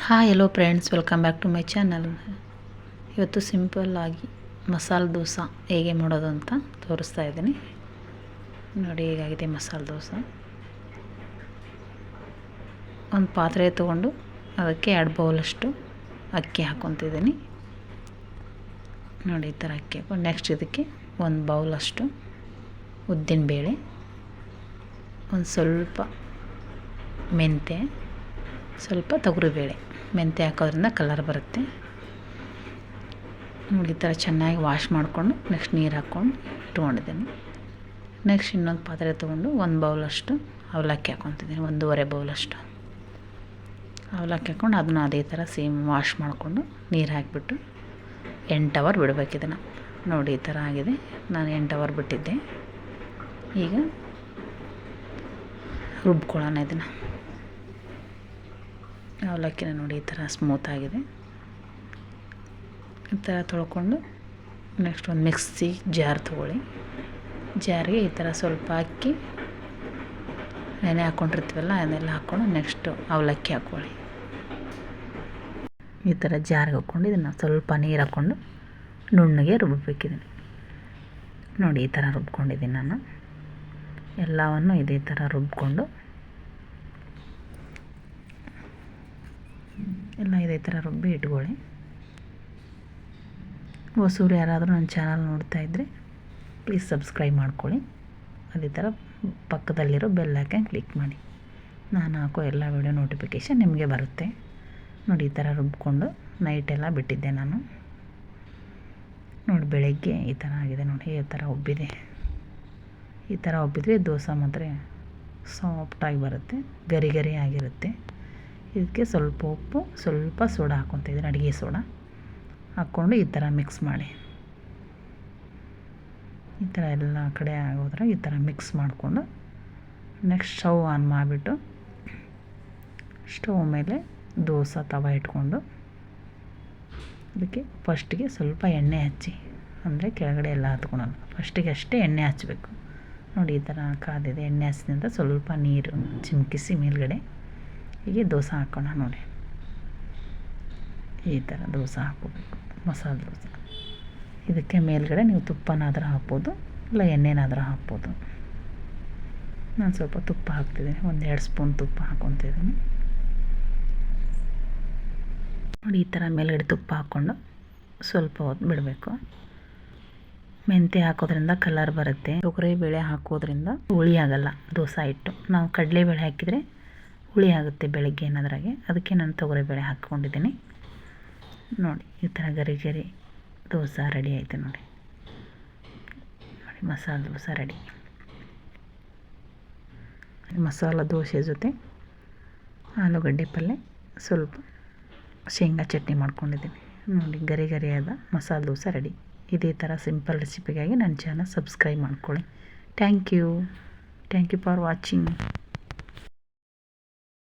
Hi hello friends, welcome back to my channel. ಇವತ್ತು simple ಆಗಿ ಮಸಾಲೆ ದೋಸೆ ಹೇಗೆ ಮಾಡೋದು ಅಂತ ತೋರಿಸ್ತಾ ಇದ್ದೀನಿ. ನೋಡಿ, ಹೇಗಾಗಿದೆ ಮಸಾಲೆ ದೋಸೆ. ಒಂದು ಪಾತ್ರೆ ತೊಗೊಂಡು ಅದಕ್ಕೆ 2 ಬೌಲಷ್ಟು ಅಕ್ಕಿ ಹಾಕ್ಕೊತಿದ್ದೀನಿ. ನೋಡಿ, ಈ ಥರ ಅಕ್ಕಿ ಹಾಕೊಂಡು ನೆಕ್ಸ್ಟ್ ಇದಕ್ಕೆ 1 ಬೌಲಷ್ಟು ಉದ್ದಿನಬೇಳೆ, ಒಂದು ಸ್ವಲ್ಪ ಮೆಂತ್ಯ, ಸ್ವಲ್ಪ ತೊಗರಿಬೇಳೆ. ಮೆಂತ್ಯ ಹಾಕೋದ್ರಿಂದ ಕಲರ್ ಬರುತ್ತೆ. ನೋಡಿ, ಈ ಥರ ಚೆನ್ನಾಗಿ ವಾಶ್ ಮಾಡಿಕೊಂಡು ನೆಕ್ಸ್ಟ್ ನೀರು ಹಾಕ್ಕೊಂಡು ಇಟ್ಕೊಂಡಿದ್ದೀನಿ. ನೆಕ್ಸ್ಟ್ ಇನ್ನೊಂದು ಪಾತ್ರೆ ತೊಗೊಂಡು 1 ಬೌಲಷ್ಟು ಅವಲಕ್ಕಿ ಹಾಕ್ಕೊತಿದ್ದೀನಿ. 1.5 ಬೌಲಷ್ಟು ಅವಲಕ್ಕಿ ಹಾಕ್ಕೊಂಡು ಅದನ್ನು ಅದೇ ಥರ ಸೇಮ್ ವಾಶ್ ಮಾಡಿಕೊಂಡು ನೀರು ಹಾಕಿಬಿಟ್ಟು 8 ಅವರ್ ಬಿಡಬೇಕು ಇದನ್ನು. ನೋಡಿ, ಈ ಥರ ಆಗಿದೆ. ನಾನು 8 ಅವರ್ ಬಿಟ್ಟಿದ್ದೆ. ಈಗ ರುಬ್ಕೊಳ್ಳೋಣ ಇದನ್ನು. ಅವಲಕ್ಕಿನ ನೋಡಿ, ಈ ಥರ ಸ್ಮೂತಾಗಿದೆ. ಈ ಥರ ತೊಳ್ಕೊಂಡು ನೆಕ್ಸ್ಟ್ ಒಂದು ಮಿಕ್ಸಿ ಜಾರ್ ತೊಗೊಳ್ಳಿ. ಜಾರಿಗೆ ಈ ಥರ ಸ್ವಲ್ಪ ಅಕ್ಕಿ ನೆನೆ ಹಾಕ್ಕೊಂಡಿರ್ತೀವಲ್ಲ ಅದನ್ನೆಲ್ಲ ಹಾಕ್ಕೊಂಡು ನೆಕ್ಸ್ಟು ಅವಲಕ್ಕಿ ಹಾಕ್ಕೊಳ್ಳಿ. ಈ ಥರ ಜಾರಿಗೆ ಹಾಕ್ಕೊಂಡು ಇದನ್ನು ಸ್ವಲ್ಪ ನೀರು ಹಾಕ್ಕೊಂಡು ನುಣ್ಣಗೆ ರುಬ್ಬಬೇಕಿದ್ದೀನಿ. ನೋಡಿ, ಈ ಥರ ರುಬ್ಕೊಂಡಿದ್ದೀನಿ ನಾನು. ಎಲ್ಲವನ್ನು ಇದೇ ಥರ ರುಬ್ಕೊಂಡು ಎಲ್ಲ ಇದೇ ಥರ ರುಬ್ಬಿ ಇಟ್ಕೊಳ್ಳಿ. ಹೊಸೂರು ಯಾರಾದರೂ ನನ್ನ ಚಾನಲ್ ನೋಡ್ತಾ ಇದ್ದರೆ ಪ್ಲೀಸ್ ಸಬ್ಸ್ಕ್ರೈಬ್ ಮಾಡ್ಕೊಳ್ಳಿ. ಅದೇ ಥರ ಪಕ್ಕದಲ್ಲಿರೋ ಬೆಲ್ ಐಕಾನ್ ಕ್ಲಿಕ್ ಮಾಡಿ. ನಾನು ಹಾಕೋ ಎಲ್ಲ ವೀಡಿಯೋ ನೋಟಿಫಿಕೇಷನ್ ನಿಮಗೆ ಬರುತ್ತೆ. ನೋಡಿ, ಈ ಥರ ರುಬ್ಕೊಂಡು ನೈಟೆಲ್ಲ ಬಿಟ್ಟಿದ್ದೆ ನಾನು. ನೋಡಿ, ಬೆಳಗ್ಗೆ ಈ ಥರ ಆಗಿದೆ. ನೋಡಿ, ಈ ಥರ ಉಬ್ಬಿದೆ. ಈ ಥರ ಉಬ್ಬಿದ್ರೆ ದೋಸೆ ಮಾತ್ರ ಸಾಫ್ಟಾಗಿ ಬರುತ್ತೆ, ಗರಿ ಗರಿ ಆಗಿರುತ್ತೆ. ಇದಕ್ಕೆ ಸ್ವಲ್ಪ ಉಪ್ಪು, ಸ್ವಲ್ಪ ಸೋಡಾ ಹಾಕ್ಕೊತಿದ್ದೀನಿ, ಅಡುಗೆ ಸೋಡಾ ಹಾಕ್ಕೊಂಡು ಈ ಥರ ಮಿಕ್ಸ್ ಮಾಡಿ. ಈ ಥರ ಎಲ್ಲ ಕಡೆ ಆಗೋದ್ರೆ ಈ ಥರ ಮಿಕ್ಸ್ ಮಾಡಿಕೊಂಡು ನೆಕ್ಸ್ಟ್ ಸ್ಟವ್ ಆನ್ ಮಾಡಿಬಿಟ್ಟು ಸ್ಟವ್ ಮೇಲೆ ದೋಸೆ ತವ ಇಟ್ಕೊಂಡು ಅದಕ್ಕೆ ಫಸ್ಟಿಗೆ ಸ್ವಲ್ಪ ಎಣ್ಣೆ ಹಚ್ಚಿ, ಅಂದರೆ ಕೆಳಗಡೆ ಎಲ್ಲ ಹತ್ಕೊಳಲ್ಲ, ಫಸ್ಟಿಗೆ ಅಷ್ಟೇ ಎಣ್ಣೆ ಹಚ್ಚಬೇಕು. ನೋಡಿ, ಈ ಥರ ಕಾದಿದೆ. ಎಣ್ಣೆ ಹಚ್ಚಿದಿಂದ ಸ್ವಲ್ಪ ನೀರು ಚಿಮುಕಿಸಿ ಮೇಲ್ಗಡೆ ಹೀಗೆ ದೋಸೆ ಹಾಕೋಣ. ನೋಡಿ, ಈ ಥರ ದೋಸೆ ಹಾಕ್ಕೋಬೇಕು, ಮಸಾಲೆ ದೋಸೆ. ಇದಕ್ಕೆ ಮೇಲ್ಗಡೆ ನೀವು ತುಪ್ಪನಾದರೂ ಹಾಕ್ಬೋದು, ಇಲ್ಲ ಎಣ್ಣೆನಾದರೂ ಹಾಕ್ಬೋದು. ನಾನು ಸ್ವಲ್ಪ ತುಪ್ಪ ಹಾಕ್ತಿದ್ದೀನಿ, 1-2 ಸ್ಪೂನ್ ತುಪ್ಪ ಹಾಕ್ಕೊತಿದ್ದೀನಿ. ನೋಡಿ, ಈ ಥರ ಮೇಲ್ಗಡೆ ತುಪ್ಪ ಹಾಕ್ಕೊಂಡು ಸ್ವಲ್ಪ ಹೊತ್ತು ಬಿಡಬೇಕು. ಮೆಂತ್ಯ ಹಾಕೋದ್ರಿಂದ ಕಲರ್ ಬರುತ್ತೆ. ತೊಗರಿಬೇಳೆ ಹಾಕೋದ್ರಿಂದ ಹುಳಿ ಆಗಲ್ಲ ದೋಸೆ ಹಿಟ್ಟು. ನಾವು ಕಡಲೆಬೇಳೆ ಹಾಕಿದರೆ ಹುಳಿ ಆಗುತ್ತೆ ಬೆಳಗ್ಗೆ ಏನಾದ್ರಾಗೆ. ಅದಕ್ಕೆ ನಾನು ತೊಗರಿಬೇಳೆ ಹಾಕ್ಕೊಂಡಿದ್ದೀನಿ. ನೋಡಿ, ಈ ಥರ ಗರಿ ಗರಿ ದೋಸೆ ರೆಡಿ ಆಯಿತು. ನೋಡಿ, ಮಸಾಲೆ ದೋಸೆ ರೆಡಿ. ಮಸಾಲೆ ದೋಸೆ ಜೊತೆ ಆಲೂಗಡ್ಡೆ ಪಲ್ಯ, ಸ್ವಲ್ಪ ಶೇಂಗಾ ಚಟ್ನಿ ಮಾಡ್ಕೊಂಡಿದ್ದೀನಿ. ನೋಡಿ, ಗರಿ ಗರಿಯಾದ ಮಸಾಲೆ ದೋಸೆ ರೆಡಿ. ಇದೇ ಥರ ಸಿಂಪಲ್ ರೆಸಿಪಿಗಾಗಿ ನನ್ನ ಚಾನಲ್ ಸಬ್ಸ್ಕ್ರೈಬ್ ಮಾಡ್ಕೊಳ್ಳಿ. Thank you for watching.